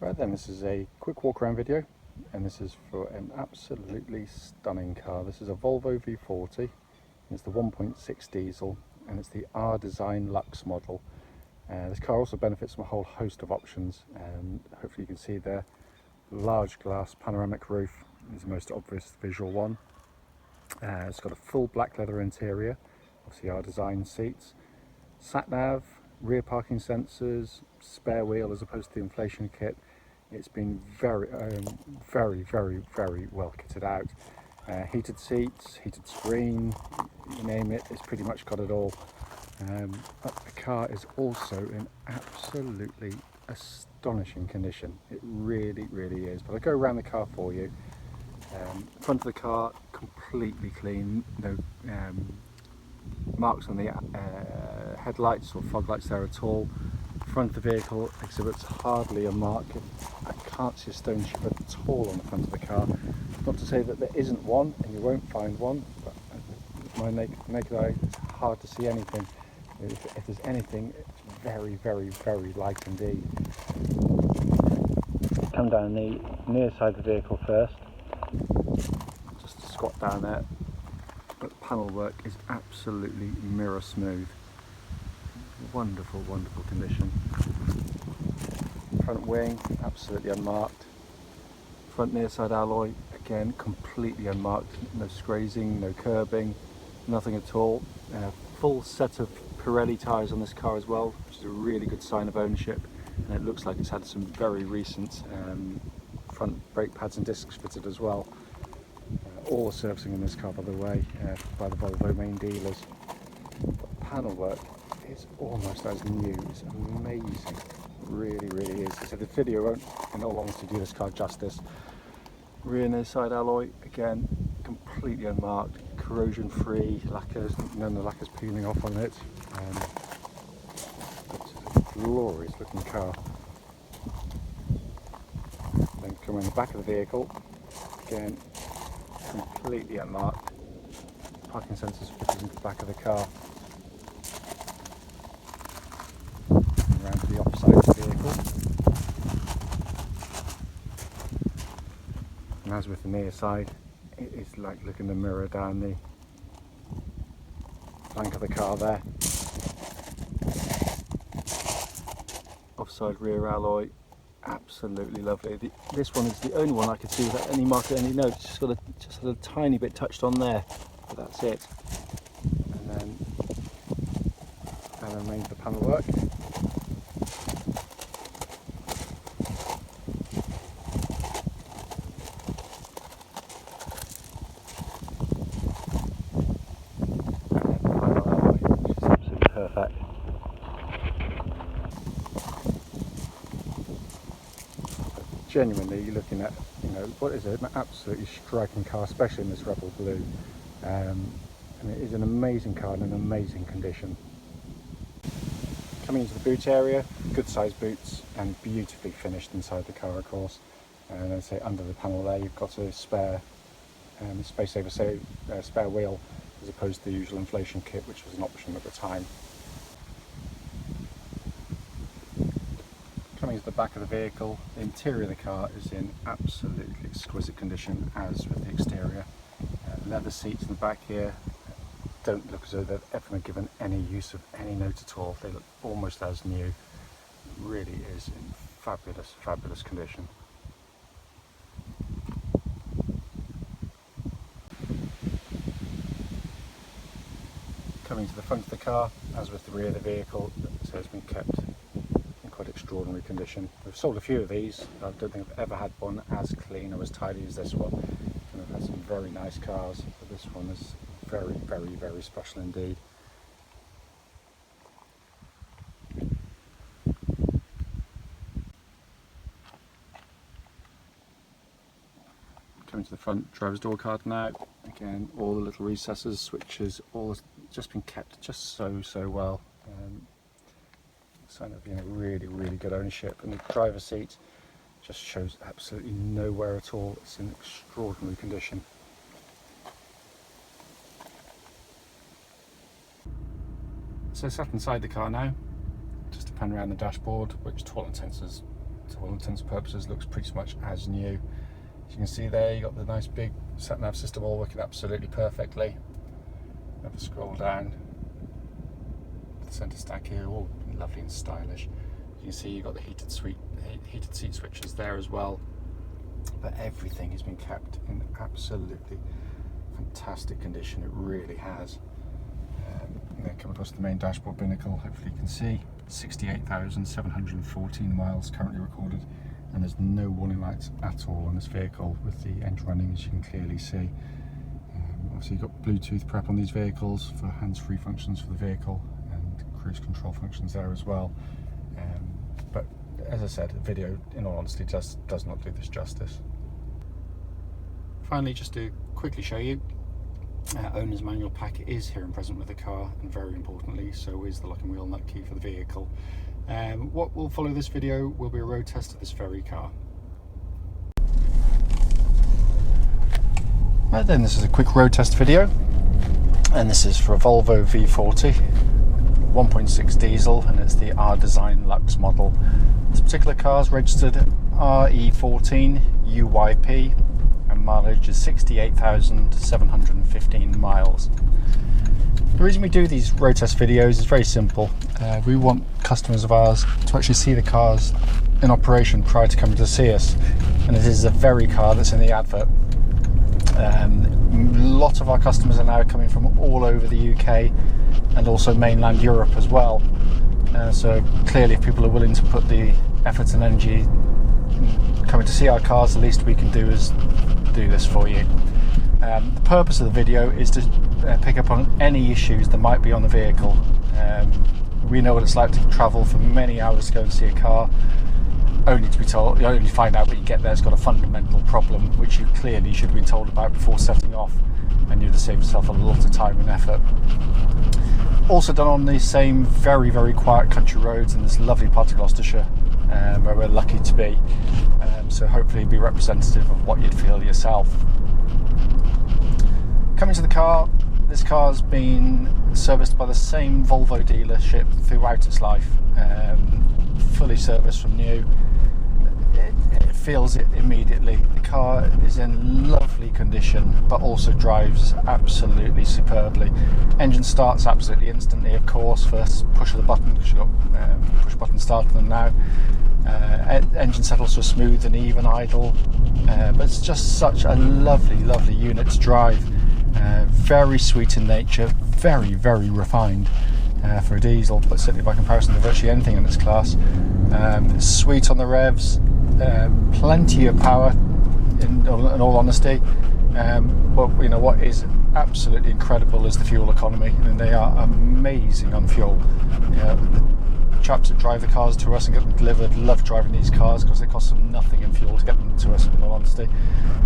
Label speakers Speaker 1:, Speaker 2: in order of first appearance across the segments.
Speaker 1: Right then, this is a quick walk around video, and this is for an absolutely stunning car. This is a Volvo V40, it's the 1.6 diesel, and it's the R Design Luxe model. This car also benefits from a whole host of options. Hopefully you can see there, large glass panoramic roof is the most obvious visual one. It's got a full black leather interior, obviously R Design seats, sat nav, rear parking sensors, spare wheel as opposed to the inflation kit. It's been very well kitted out. Heated seats, heated screen, you name it, it's pretty much got it all. But the car is also in absolutely astonishing condition. It really is. But I'll go around the car for you. Front of the car completely clean, no marks on the headlights or fog lights there at all. Front of the vehicle exhibits hardly a mark. I can't see a stone chip at all on the front of the car. Not to say that there isn't one, and you won't find one, but with my naked eye, it's hard to see anything. If there's anything, it's very light indeed. Come down the near side of the vehicle first. Just squat down there. But the panel work is absolutely mirror smooth. Wonderful condition. Front wing, absolutely unmarked. Front near side alloy, again, completely unmarked. No scrazing, no curbing, nothing at all. Full set of Pirelli tyres on this car as well, which is a really good sign of ownership. And it looks like it's had some very recent front brake pads and discs fitted as well. All the servicing in this car, by the way, by the Volvo main dealers. But panel work is almost as new. It's amazing. It really is. So the video won't, in all honesty, do this car justice. Rear near side alloy, again, completely unmarked, corrosion free, lacquers, none of the lacquers peeling off on it. It's a glorious looking car. Then come in the back of the vehicle, again, completely unmarked. Parking sensors fitted into the back of the car. Around to the opposite of the vehicle. And as with the near side, it is like looking in the mirror down the flank of the car there. Offside rear alloy, absolutely lovely. This one is the only one I could see without any mark or any notes. Just got a tiny bit touched on there, but that's it. And then remains the panel work. Perfect. Genuinely, you're looking at, what is it? An absolutely striking car, especially in this Rebel Blue. And it is an amazing car in an amazing condition. Coming into the boot area, good sized boots and beautifully finished inside the car, of course. And as I say, under the panel there, you've got a spare space saver spare wheel, as opposed to the usual inflation kit, which was an option at the time. Coming to the back of the vehicle, the interior of the car is in absolutely exquisite condition, as with the exterior. Leather seats in the back here don't look as though they've ever been given any use of any note at all. They look almost as new. It really is in fabulous condition. Coming to the front of the car, as with the rear of the vehicle, so it's been kept in quite extraordinary condition. We've sold a few of these. I don't think I've ever had one as clean or as tidy as this one. And I've had some very nice cars, but this one is very special indeed. Coming to the front driver's door card now. Again, all the little recesses, switches, all just been kept just so well. Sign of really good ownership. And the driver's seat just shows absolutely no wear at all. It's in extraordinary condition. So sat inside the car now, just to pan around the dashboard, which to all intents is to all intents and purposes looks pretty much as new. As you can see there, you got the nice big sat-nav system all working absolutely perfectly. Have a scroll down. The centre stack here, all lovely and stylish. You can see you've got the heated seat switches there as well. But everything has been kept in absolutely fantastic condition. It really has. And then come across the main dashboard binnacle. Hopefully you can see 68,714 miles currently recorded, and there's no warning lights at all on this vehicle with the engine running, as you can clearly see. Obviously you've got Bluetooth prep on these vehicles for hands-free functions for the vehicle, and cruise control functions there as well. But as I said, the video, in all honesty, does not do this justice. Finally, just to quickly show you, owner's manual pack is here and present with the car, and very importantly, so is the lock and wheel nut key for the vehicle. What will follow this video will be a road test of this very car. Right then, this is a quick road test video, and this is for a Volvo V40 1.6 diesel, and it's the R Design Lux model. This particular car is registered RE14UYP, and mileage is 68,715 miles. The reason we do these road test videos is very simple. We want customers of ours to actually see the cars in operation prior to coming to see us, and it is the very car that's in the advert. A lot of our customers are now coming from all over the UK and also mainland Europe as well. So clearly, if people are willing to put the effort and energy coming to see our cars, the least we can do is do this for you. The purpose of the video is to pick up on any issues that might be on the vehicle. We know what it's like to travel for many hours to go and see a car, only to be told, you only find out when you get there it's got a fundamental problem, which you clearly should have been told about before setting off, and you'd have saved yourself a lot of time and effort. Also done on these same very, very quiet country roads in this lovely part of Gloucestershire, where we're lucky to be. So hopefully be representative of what you'd feel yourself. Coming to the car, this car's been serviced by the same Volvo dealership throughout its life, fully serviced from new. It feels it immediately. The car is in lovely condition, but also drives absolutely superbly. Engine starts absolutely instantly, of course. First push of the button, because you've got push button start on them now. Engine settles to a smooth and even idle, but it's just such a lovely unit to drive. Very sweet in nature, very, very refined for a diesel, but certainly by comparison to virtually anything in this class. It's sweet on the revs, plenty of power in all honesty, but you know what is absolutely incredible is the fuel economy, and they are amazing on fuel. The chaps that drive the cars to us and get them delivered love driving these cars because they cost them nothing in fuel to get them to us, in all honesty.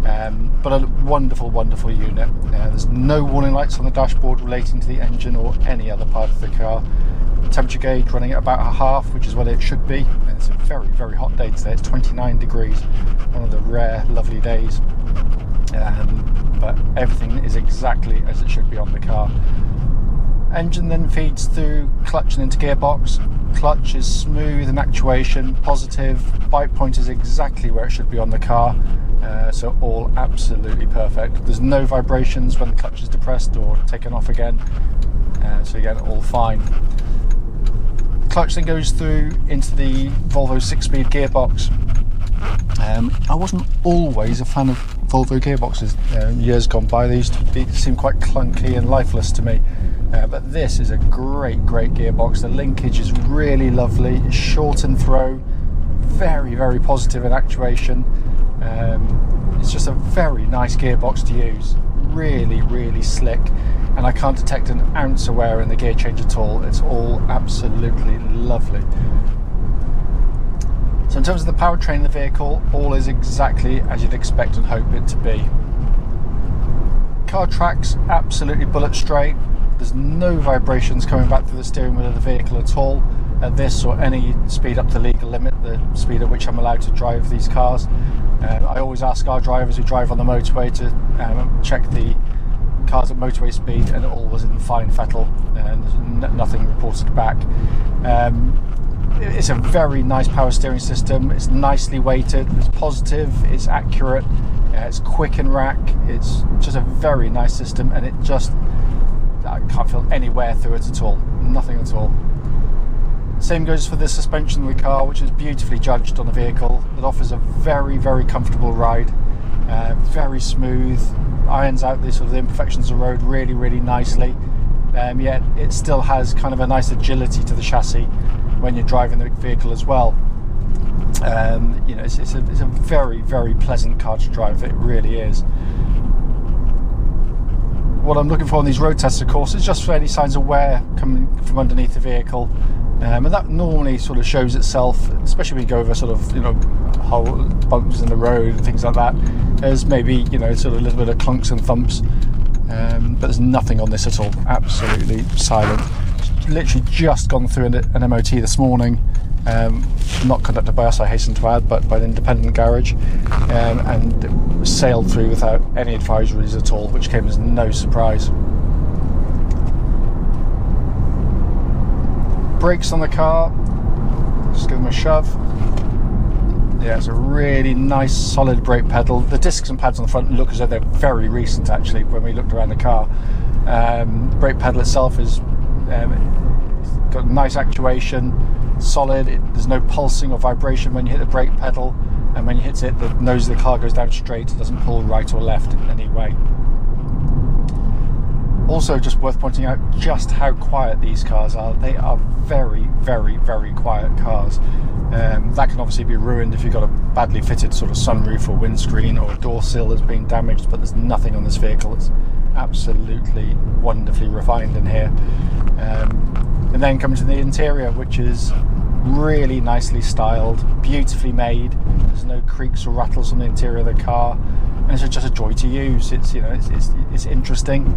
Speaker 1: But a wonderful unit. There's no warning lights on the dashboard relating to the engine or any other part of the car. Temperature gauge running at about a half, which is what it should be. And it's a very, very hot day today. It's 29 degrees, one of the rare lovely days. But everything is exactly as it should be on the car. Engine then feeds through clutch and into gearbox. Clutch is smooth and actuation positive. Bike point is exactly where it should be on the car. So all absolutely perfect. There's no vibrations when the clutch is depressed or taken off again. So again, all fine. Clutch then goes through into the Volvo 6-speed gearbox. I wasn't always a fan of Volvo gearboxes. Years gone by, they used to seem quite clunky and lifeless to me. But this is a great gearbox. The linkage is really lovely. It's short and throw, very, very positive in actuation. It's just a very nice gearbox to use. Really slick, and I can't detect an ounce of wear in the gear change at all. It's all absolutely lovely. So in terms of the powertrain of the vehicle, all is exactly as you'd expect and hope it to be. Car tracks absolutely bullet straight. There's no vibrations coming back through the steering wheel of the vehicle at all at this or any speed up to legal limit, the speed at which I'm allowed to drive these cars. I always ask our drivers who drive on the motorway to check the cars at motorway speed, and it all was in fine fettle and there's nothing reported back. it's a very nice power steering system. It's nicely weighted, it's positive, it's accurate, it's quick in rack. It's just a very nice system, and I can't feel any wear through it at all, nothing at all. Same goes for the suspension of the car, which is beautifully judged on the vehicle. It offers a very, very comfortable ride, very smooth, irons out the sort of the imperfections of the road really, really nicely. Yet it still has kind of a nice agility to the chassis when you're driving the vehicle as well. You know, it's a very, very pleasant car to drive. It really is. What I'm looking for on these road tests, of course, is just for any signs of wear coming from underneath the vehicle. And that normally sort of shows itself, especially when you go over sort of, you know, whole bumps in the road and things like that. There's maybe, you know, sort of a little bit of clunks and thumps, but there's nothing on this at all. Absolutely silent. Literally just gone through an MOT this morning, not conducted by us, I hasten to add, but by an independent garage, and it sailed through without any advisories at all, which came as no surprise. Brakes on the car, just give them a shove. Yeah, it's a really nice solid brake pedal. The discs and pads on the front look as though they're very recent actually when we looked around the car. Brake pedal itself is got nice actuation, solid. There's no pulsing or vibration when you hit the brake pedal, and when you hit it, the nose of the car goes down straight. It doesn't pull right or left in any way. Also, just worth pointing out just how quiet these cars are. They are very, very, very quiet cars. That can obviously be ruined if you've got a badly fitted sort of sunroof or windscreen, or a door sill that's been damaged, but there's nothing on this vehicle. It's absolutely wonderfully refined in here. And then comes to the interior, which is really nicely styled, beautifully made. There's no creaks or rattles on the interior of the car, and it's just a joy to use. It's, you know, it's interesting.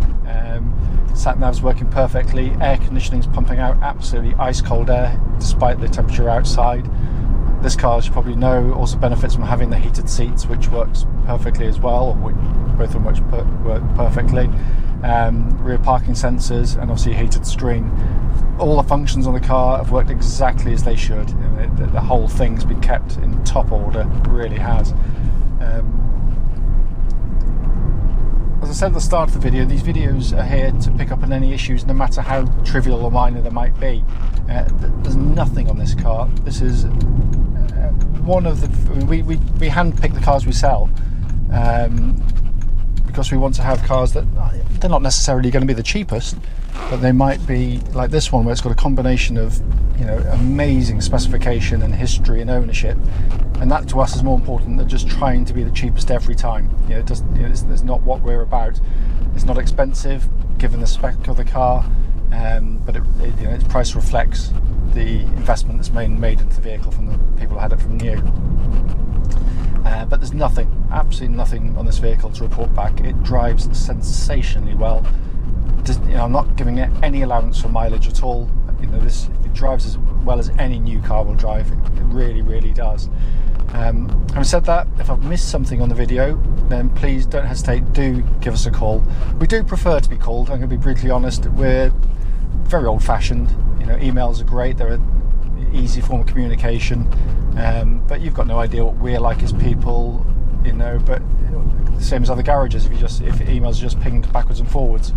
Speaker 1: Sat nav's working perfectly. Air conditioning's pumping out absolutely ice cold air despite the temperature outside. This car, as you probably know, also benefits from having the heated seats, which works perfectly as well, or both of them work perfectly. Rear parking sensors, and obviously a heated screen. All the functions on the car have worked exactly as they should. You know, the whole thing's been kept in top order. It really has. As I said at the start of the video, these videos are here to pick up on any issues, no matter how trivial or minor they might be. There's nothing on this car. This is one of the... we hand-pick the cars we sell, because we want to have cars that they're not necessarily going to be the cheapest, but they might be like this one, where it's got a combination of, you know, amazing specification and history and ownership, and that to us is more important than just trying to be the cheapest every time. You know, it's not what we're about. It's not expensive given the spec of the car, but you know, its price reflects the investment that's made into the vehicle from the people who had it from new. But there's nothing, absolutely nothing on this vehicle to report back. It drives sensationally well. You know, I'm not giving it any allowance for mileage at all. You know, it drives as well as any new car will drive. It really, really does. Having said that, if I've missed something on the video, then please don't hesitate. Do give us a call. We do prefer to be called. I'm going to be brutally honest. We're very old-fashioned. You know, emails are great. They're an easy form of communication. But you've got no idea what we're like as people. You know, but the same as other garages. If emails are just pinged backwards and forwards.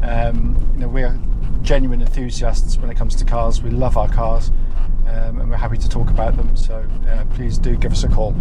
Speaker 1: You know, we're genuine enthusiasts when it comes to cars. We love our cars, and we're happy to talk about them, so please do give us a call.